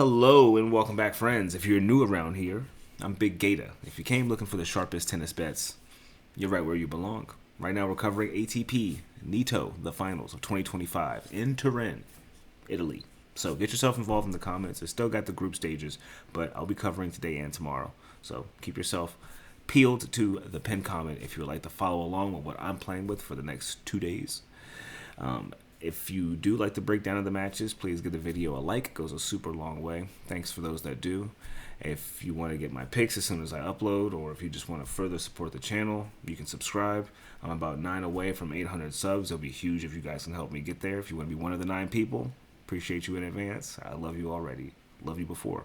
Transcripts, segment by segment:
Hello and welcome back, friends. If you're new around here, I'm Big Gata. If you came looking for the sharpest tennis bets, you're right where you belong. Right now we're covering ATP Nito, the finals of 2025 in Turin, Italy. So get yourself involved in the comments. It's still got the group stages, but I'll be covering today and tomorrow. So keep yourself peeled to the pinned comment if you would like to follow along with what I'm playing with for the next 2 days. If you do like the breakdown of the matches, please give the video a like. It goes a super long way. Thanks for those that do. If you want to get my picks as soon as I upload, or if you just want to further support the channel, you can subscribe. I'm about 9 away from 800 subs. It'll be huge if you guys can help me get there. If you want to be one of the 9 people, appreciate you in advance. I love you already. Love you before.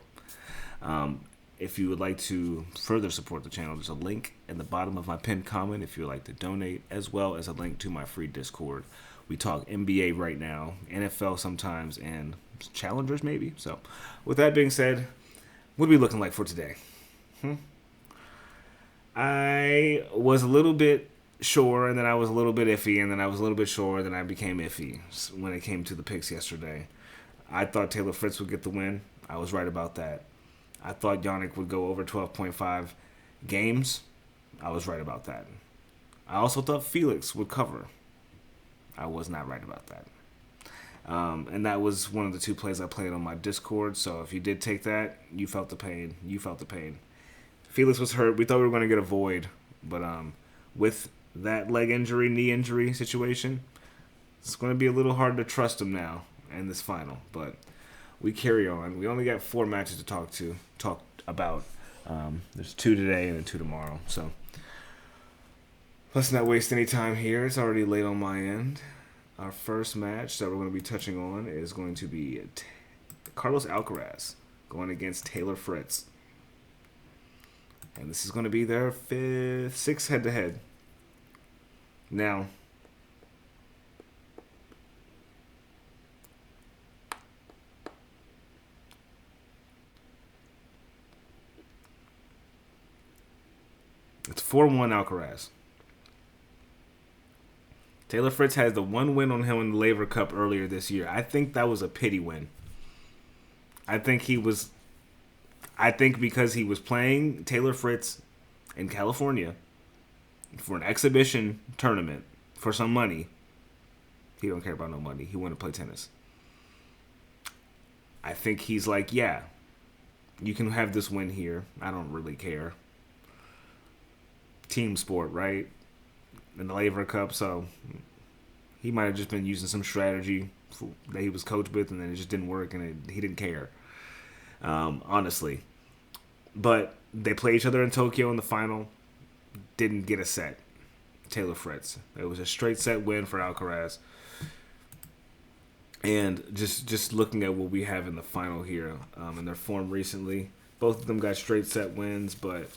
If you would like to further support the channel, there's a link in the bottom of my pinned comment if you would like to donate, as well as a link to my free Discord. We talk NBA right now, NFL sometimes, and challengers maybe. So with that being said, what are we looking like for today? I was a little bit sure, and then I was a little bit iffy, and then I was a little bit sure, then I became iffy when it came to the picks yesterday. I thought Taylor Fritz would get the win. I was right about that. I thought Yannick would go over 12.5 games. I was right about that. I also thought Felix would cover. I was not right about that. And that was one of the 2 plays I played on my Discord. So if you did take that, you felt the pain. You felt the pain. Felix was hurt. We thought we were going to get a void. But with that leg injury, knee injury situation, it's going to be a little hard to trust him now in this final. But we carry on. We only got 4 matches to talk about. There's 2 today and then 2 tomorrow. So let's not waste any time here. It's already late on my end. Our first match that we're going to be touching on is going to be Carlos Alcaraz going against Taylor Fritz. And this is going to be their 6th head-to-head. Now, it's 4-1 Alcaraz. Taylor Fritz has the 1 win on him in the Laver Cup earlier this year. I think that was a pity win. I think because he was playing Taylor Fritz in California for an exhibition tournament for some money. He don't care about no money. He wanted to play tennis. I think he's like, yeah, you can have this win here. I don't really care. Team sport, right? In the Laver Cup, so he might have just been using some strategy that he was coached with, and then it just didn't work, and he didn't care, honestly. But they play each other in Tokyo in the final. Didn't get a set. Taylor Fritz. It was a straight set win for Alcaraz. And just looking at what we have in the final here, in their form recently, both of them got straight set wins, but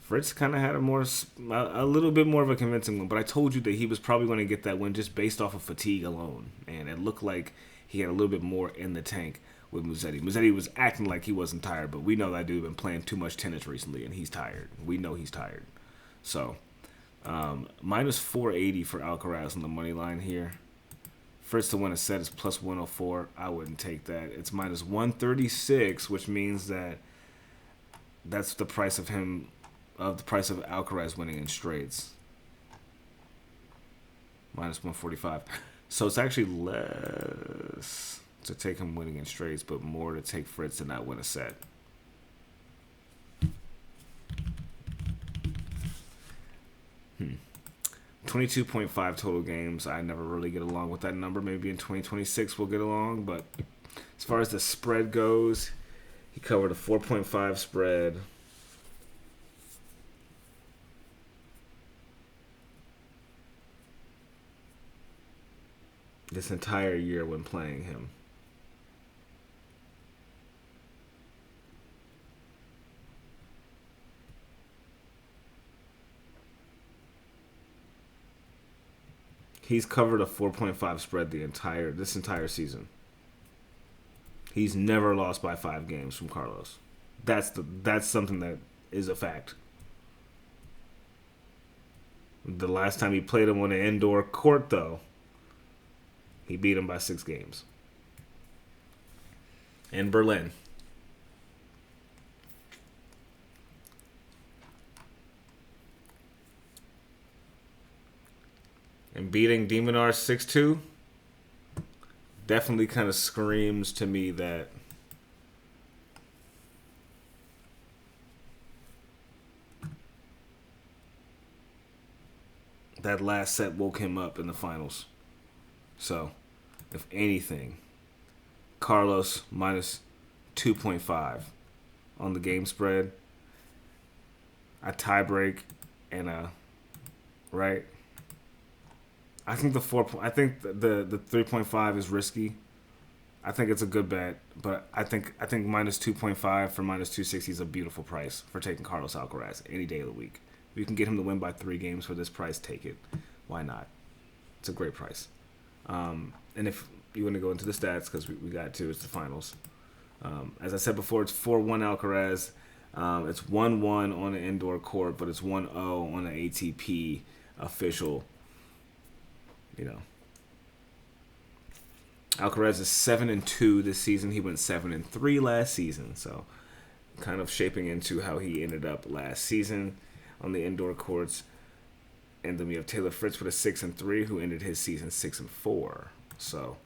Fritz kind of had a little bit more of a convincing one, but I told you that he was probably going to get that win just based off of fatigue alone, and it looked like he had a little bit more in the tank with Musetti. Musetti was acting like he wasn't tired, but we know that dude been playing too much tennis recently, and he's tired. We know he's tired. So, minus 480 for Alcaraz on the money line here. Fritz to win a set is plus 104. I wouldn't take that. It's minus 136, which means that's the price of him. Of the price of Alcaraz winning in straights. Minus 145. So it's actually less to take him winning in straights, but more to take Fritz to not win a set. Hmm. 22.5 total games. I never really get along with that number. Maybe in 2026 we'll get along, but as far as the spread goes, he covered a 4.5 spread. This entire year when playing him. He's covered a 4.5 spread this entire season. He's never lost by 5 games from Carlos. That's something that is a fact. The last time he played him on an indoor court, though, he beat him by 6 games. in Berlin. And beating Minaur 6-2 definitely kind of screams to me that that last set woke him up in the finals. So, if anything, Carlos minus 2.5 on the game spread. A tiebreak and a right. I think I think the 3.5 is risky. I think it's a good bet, but I think minus 2.5 for minus 260 is a beautiful price for taking Carlos Alcaraz any day of the week. If you can get him to win by 3 games for this price, take it. Why not? It's a great price. And if you want to go into the stats, because we got to, it's the finals. As I said before, it's 4-1 Alcaraz. It's 1-1 on the indoor court, but it's 1-0 on the ATP official. You know, Alcaraz is 7-2 this season. He went 7-3 last season, so kind of shaping into how he ended up last season on the indoor courts. And then we have Taylor Fritz with a 6-3, who ended his season 6-4. So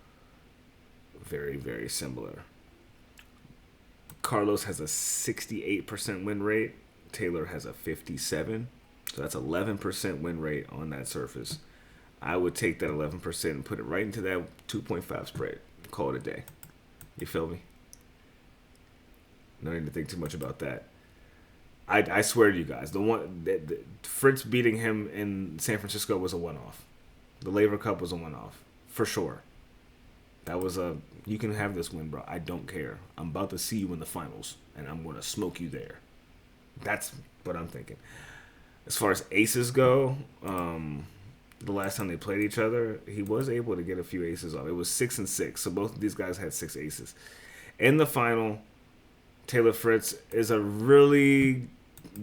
very, very similar. Carlos has a 68% win rate. Taylor has a 57%. So that's 11% win rate on that surface. I would take that 11% and put it right into that 2.5 spread. Call it a day. You feel me? No need to think too much about that. I swear to you guys, the Fritz beating him in San Francisco was a one-off. The Laver Cup was a one-off, for sure. That was you can have this win, bro. I don't care. I'm about to see you in the finals, and I'm going to smoke you there. That's what I'm thinking. As far as aces go, the last time they played each other, he was able to get a few aces off. It was 6-6, so both of these guys had 6 aces. In the final, Taylor Fritz is a really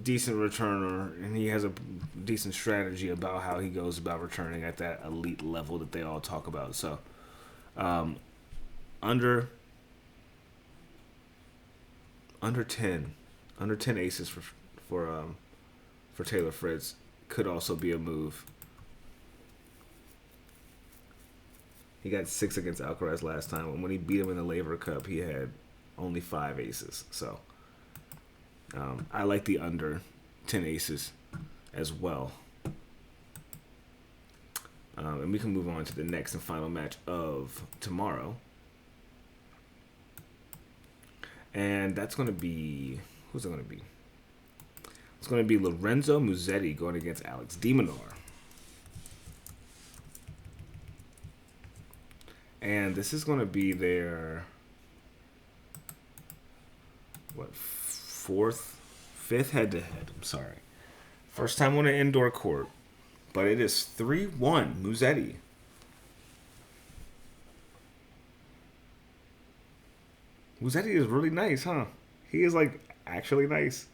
decent returner, and he has a decent strategy about how he goes about returning at that elite level that they all talk about. So, under 10 aces for Taylor Fritz could also be a move. He got 6 against Alcaraz last time, and when he beat him in the Laver Cup, he had only 5 aces. So I like the under 10 aces as well. And we can move on to the next and final match of tomorrow. And that's going to be... Who's it going to be? It's going to be Lorenzo Musetti going against Alex de Minaur. And this is going to be their... fifth head-to-head. I'm sorry. First time on an indoor court. But it is 3-1 Musetti. Musetti is really nice, huh? He is, like, actually nice.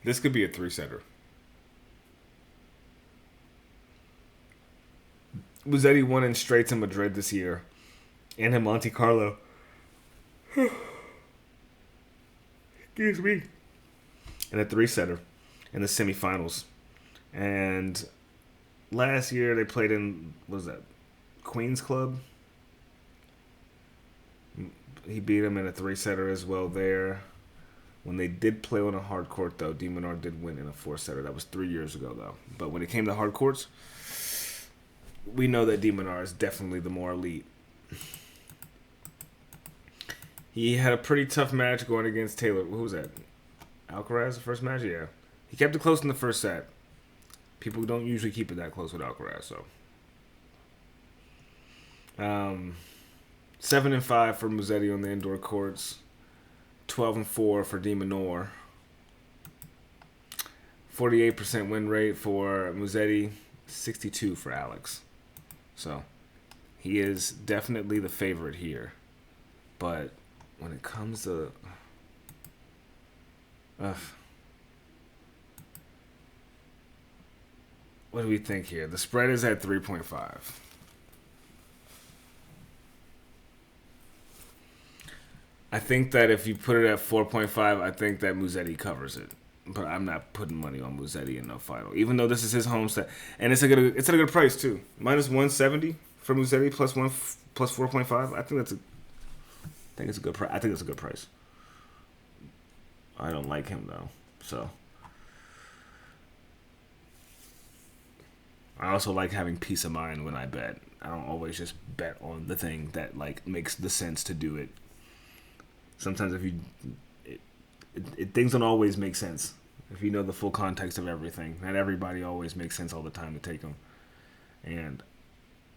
This could be a 3-setter. Musetti won in straights in Madrid this year. And in Monte Carlo. Excuse me. And a 3-setter in the semifinals. And last year they played in, what was that, Queens Club? He beat him in a 3-setter as well there. When they did play on a hard court, though, de Minaur did win in a 4-setter. That was 3 years ago, though. But when it came to hard courts, we know that de Minaur is definitely the more elite. He had a pretty tough match going against Taylor. Who was that? Alcaraz, the first match? Yeah. He kept it close in the first set. People don't usually keep it that close with Alcaraz, so. 7-5 for Musetti on the indoor courts. 12-4 for de Minaur. 48% win rate for Musetti. 62 for Alex. So, he is definitely the favorite here. But when it comes to... What do we think here? The spread is at 3.5. I think that if you put it at 4.5, I think that Musetti covers it. But I'm not putting money on Musetti in no final, even though this is his home set, and it's at a good price too. Minus 170 for Musetti plus 4.5. I think it's a good price. I think it's a good price. I don't like him though, so I also like having peace of mind when I bet. I don't always just bet on the thing that like makes the sense to do it. Sometimes if you things don't always make sense if you know the full context of everything. Not everybody always makes sense all the time to take them. And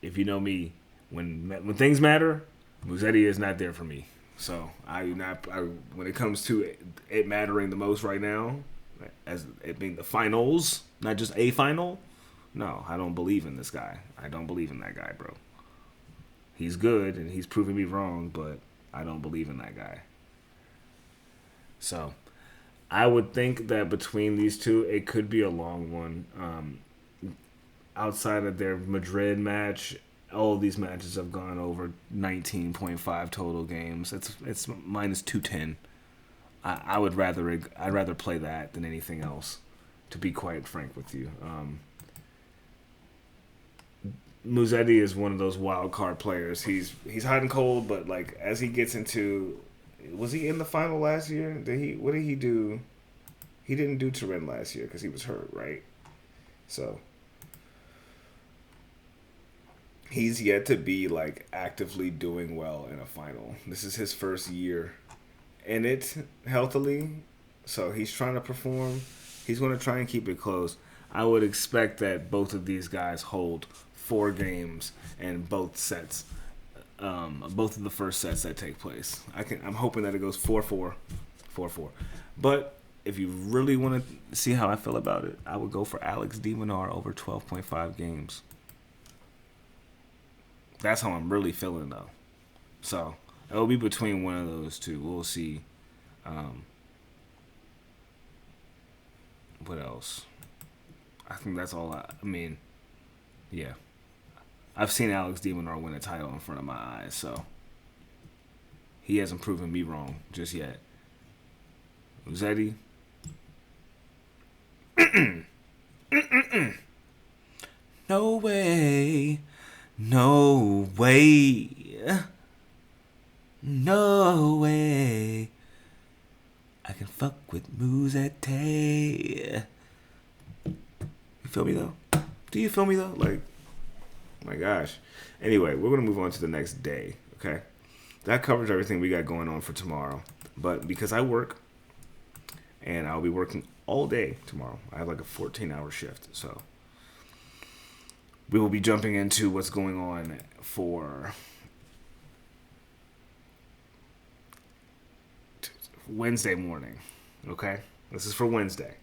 if you know me, when things matter, Musetti is not there for me. So when it comes to it mattering the most right now, as it being the finals, not just a final, no, I don't believe in this guy. I don't believe in that guy, bro. He's good and he's proving me wrong, but I don't believe in that guy. So I would think that between these two, it could be a long one. Outside of their Madrid match, all of these matches have gone over 19.5 total games. It's minus 210. I'd rather play that than anything else, to be quite frank with you. Musetti is one of those wild card players. He's hot and cold, but like as he gets into, was he in the final last year? What did he do? He didn't do Turin last year because he was hurt, right? So he's yet to be like actively doing well in a final. This is his first year in it healthily, so he's trying to perform. He's going to try and keep it close. I would expect that both of these guys hold 4 games in both sets, both of the first sets that take place. I'm hoping that it goes 4-4, 4-4. But if you really want to see how I feel about it, I would go for Alex de Minaur over 12.5 games. That's how I'm really feeling, though. So it'll be between one of those two. We'll see. What else? I think that's all. I mean, yeah. I've seen Alex de Minaur win a title in front of my eyes, so he hasn't proven me wrong just yet. Musetti. No way. No way. No way. I can fuck with Musetti. You feel me, though? Do you feel me, though? Like, my gosh. Anyway, we're going to move on to the next day, okay? That covers everything we got going on for tomorrow. But because I work, and I'll be working all day tomorrow, I have like a 14-hour shift, so we will be jumping into what's going on for Wednesday morning, okay? This is for Wednesday.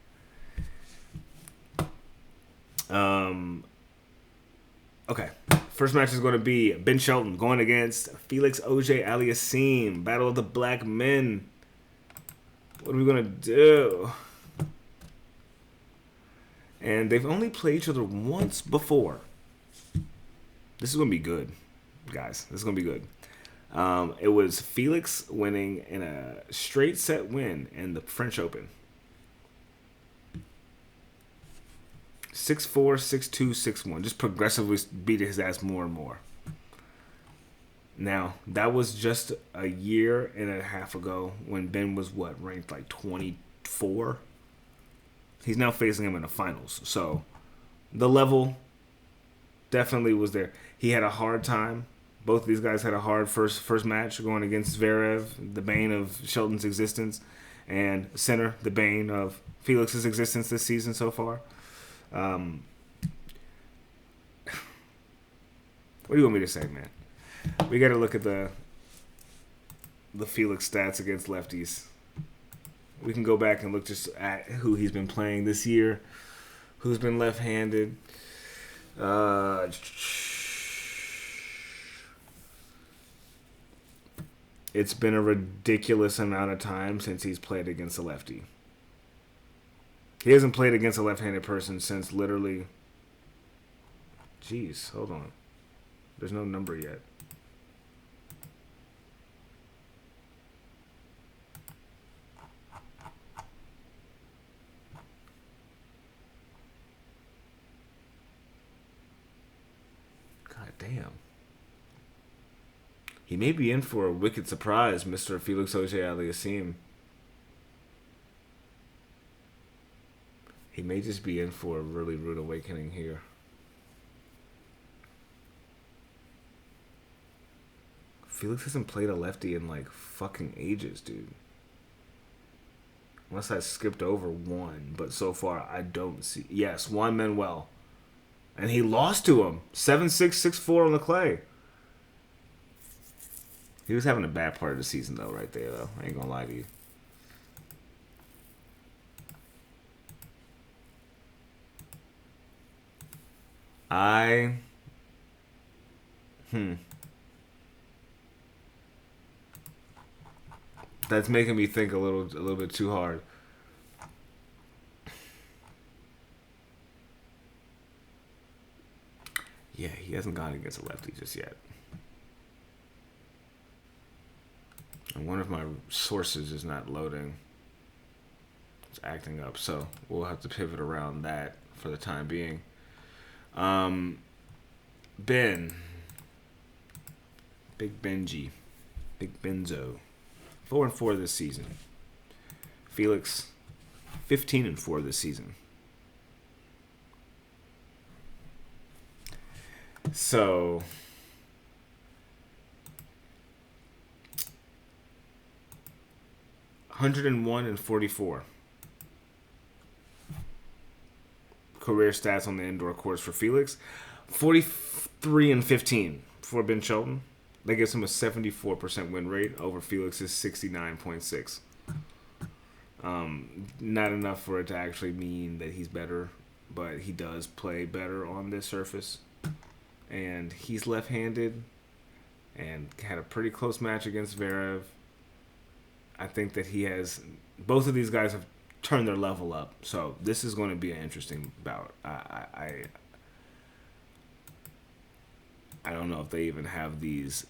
Okay, first match is going to be Ben Shelton going against Felix Auger-Aliassime. Battle of the Black Men. What are we going to do? And they've only played each other once before. This is going to be good, guys. This is going to be good. It was Felix winning in a straight set win in the French Open. 6-4, 6-2, 6-1. Just progressively beating his ass more and more. Now, that was just a year and a half ago when Ben was, ranked like 24? He's now facing him in the finals. So, the level definitely was there. He had a hard time. Both of these guys had a hard first match going against Zverev, the bane of Shelton's existence, and Sinner, the bane of Felix's existence this season so far. What do you want me to say, man? We got to look at the Felix stats against lefties. We can go back and look just at who he's been playing this year, who's been left-handed. It's been a ridiculous amount of time since he's played against a lefty. He hasn't played against a left-handed person since literally Jeez, hold on. There's no number yet. God damn. He may be in for a wicked surprise, Mr. Felix Auger-Aliassime. He may just be in for a really rude awakening here. Felix hasn't played a lefty in like fucking ages, dude. Unless I skipped over one, but so far I don't see. Yes, Juan Manuel. And he lost to him. 7-6, 6-4 on the clay. He was having a bad part of the season, though, right there, though. I ain't gonna lie to you. That's making me think a little bit too hard. Yeah, he hasn't gone against a lefty just yet. And one of my sources is not loading. It's acting up, so we'll have to pivot around that for the time being. Ben. Big Benji. Big Benzo. 4-4 this season. Felix, 15-4 this season. So, $101-44 career stats on the indoor courts for Felix. 43-15 for Ben Shelton. That gives him a 74% win rate over Felix's 69.6. Not enough for it to actually mean that he's better, but he does play better on this surface. And he's left-handed and had a pretty close match against Zverev. I think that he has... Both of these guys have turned their level up. So this is going to be an interesting bout. I don't know if they even have these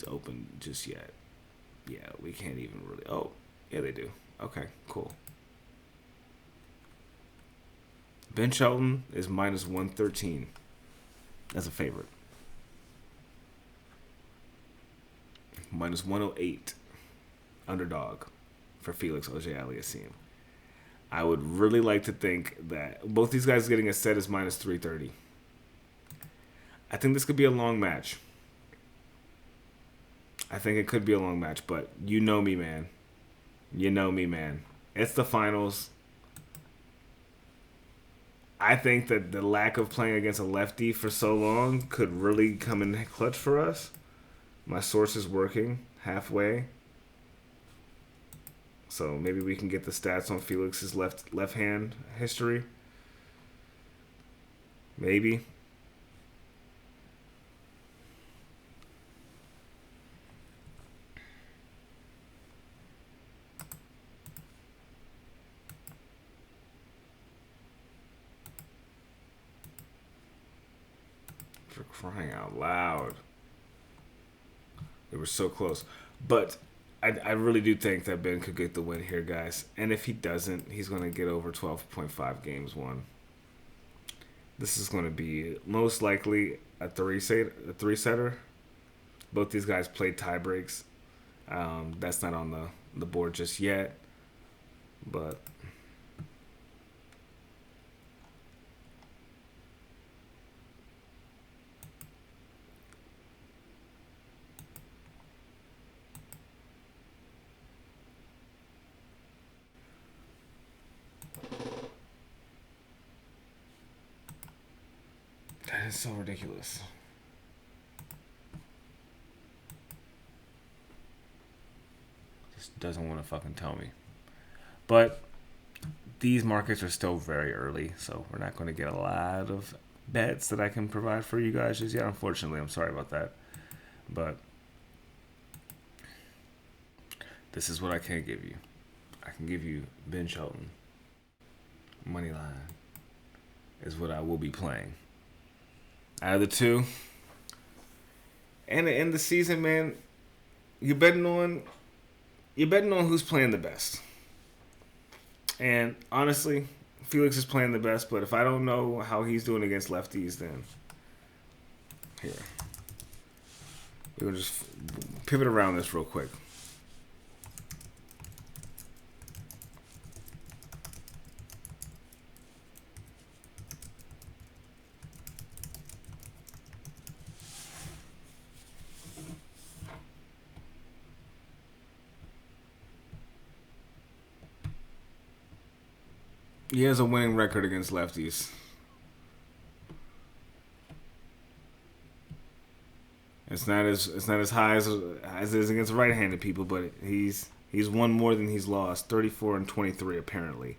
open just yet. Yeah, we can't even really... Oh, yeah, they do. Okay, cool. Ben Shelton is minus 113 as a favorite. Minus 108 underdog for Felix Auger-Aliassime. I would really like to think that both these guys getting a set is minus 330. I think this could be a long match. I think it could be a long match, but you know me, man. You know me, man. It's the finals. I think that the lack of playing against a lefty for so long could really come in clutch for us. My source is working halfway. So maybe we can get the stats on Felix's left hand history. Maybe. For crying out loud. They were so close. But I really do think that Ben could get the win here, guys. And if he doesn't, he's going to get over 12.5 games won. This is going to be most likely a three-setter. Both these guys played tie breaks. That's not on the board just yet. But... that is so ridiculous. Just doesn't want to fucking tell me. But these markets are still very early, so we're not going to get a lot of bets that I can provide for you guys just yet. Unfortunately, I'm sorry about that. But this is what I can give you. I can give you Ben Shelton. Money line is what I will be playing. Out of the two. And to end the season, man, you're betting on who's playing the best. And honestly, Felix is playing the best, but if I don't know how he's doing against lefties, then here. We'll just pivot around this real quick. He has a winning record against lefties. It's not as high as it is against right-handed people, but he's won more than he's lost. 34 and 23 apparently.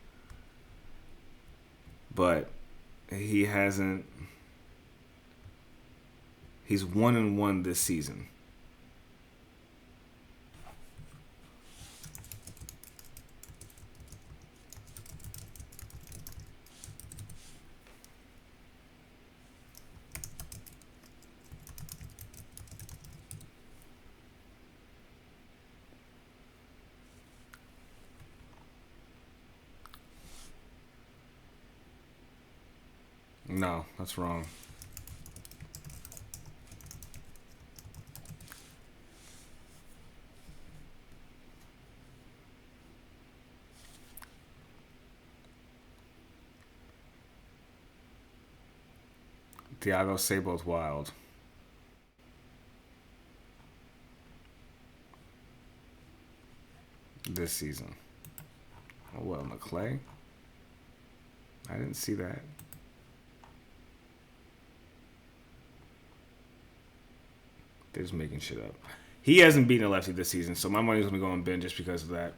But he hasn't. He's 1-1 this season. No, that's wrong. Thiago Sabo's wild. This season. Oh, well, on the clay? I didn't see that. They're just making shit up. He hasn't beaten a lefty this season, so my money's going to go on Ben just because of that,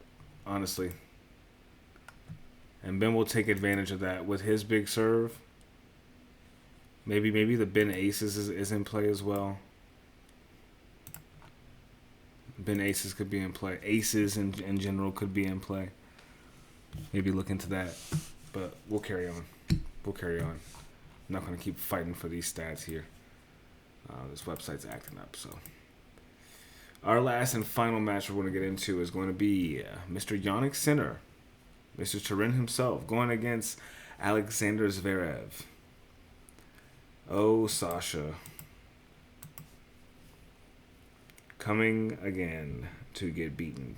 honestly. And Ben will take advantage of that with his big serve. Maybe the Ben Aces is in play as well. Ben Aces could be in play. Aces in general could be in play. Maybe look into that. But we'll carry on. I'm not going to keep fighting for these stats here. This website's acting up, so. Our last and final match we're going to get into is going to be Mr. Yannick Sinner, Mr. Turin himself, going against Alexander Zverev. Oh, Sasha. Coming again to get beaten.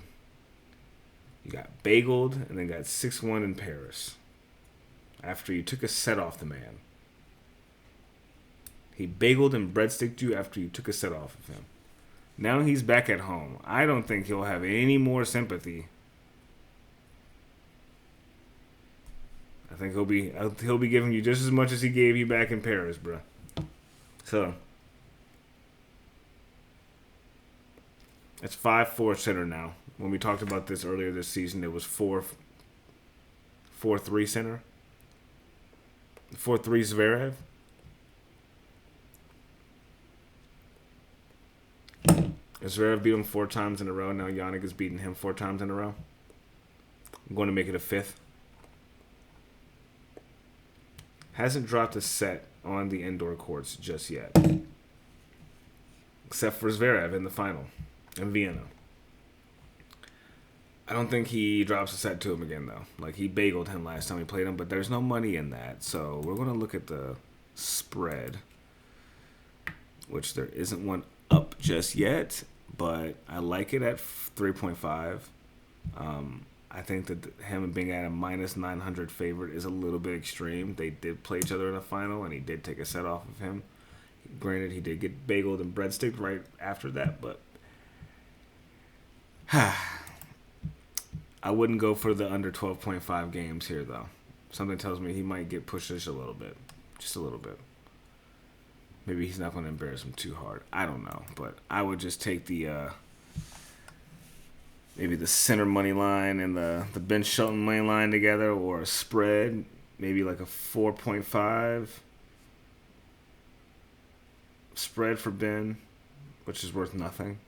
You got bageled and then got 6-1 in Paris. After you took a set off the man. He bageled and breadsticked you after you took a set off of him. Now he's back at home. I don't think he'll have any more sympathy. I think he'll be giving you just as much as he gave you back in Paris, bro. So it's 5-4 center now. When we talked about this earlier this season, it was 4-3 center. 4-3 Zverev. Zverev beat him 4 times in a row. Now Yannick is beating him 4 times in a row. I'm going to make it a 5th. Hasn't dropped a set on the indoor courts just yet. Except for Zverev in the final in Vienna. I don't think he drops a set to him again, though. Like, he bageled him last time he played him, but there's no money in that. So we're going to look at the spread, which there isn't one up just yet, but I like it at 3.5. I think that him being at a minus 900 favorite is a little bit extreme. They did play each other in a final, and he did take a set off of him. Granted, he did get bageled and breadsticked right after that, but I wouldn't go for the under 12.5 games here, though. Something tells me he might get pushed just a little bit. Just a little bit. Maybe he's not going to embarrass him too hard. I don't know, but I would just take the maybe the center money line and the Ben Shelton money line together, or a spread, maybe like a 4.5 spread for Ben, which is worth nothing.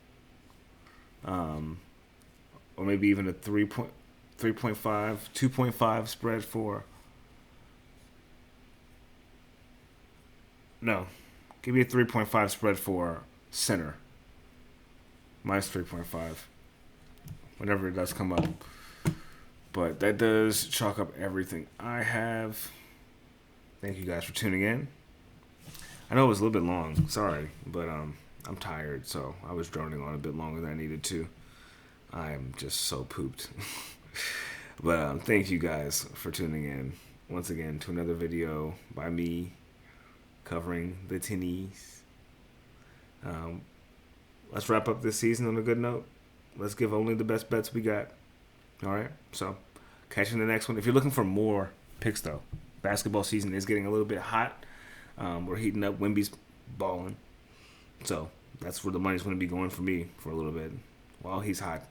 Or maybe even a 3.5, 2.5 spread for. No, Give me a 3.5 spread for center. Minus 3.5. Whenever it does come up. But that does chalk up everything I have. Thank you guys for tuning in. I know it was a little bit long. Sorry. But I'm tired, so I was droning on a bit longer than I needed to. I'm just so pooped. But thank you guys for tuning in once again to another video by me covering the tennis. Let's wrap up this season on a good note. Let's give only the best bets we got. All right, so catch you in the next one. If you're looking for more picks, though, basketball season is getting a little bit hot. We're heating up. Wemby's balling, so that's where the money's going to be going for me for a little bit while he's hot.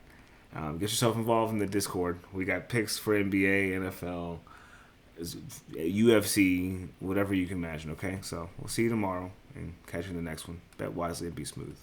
Get yourself involved in the Discord. We got picks for NBA, NFL, UFC, whatever you can imagine, okay? So we'll see you tomorrow and catch you in the next one. Bet wisely and be smooth.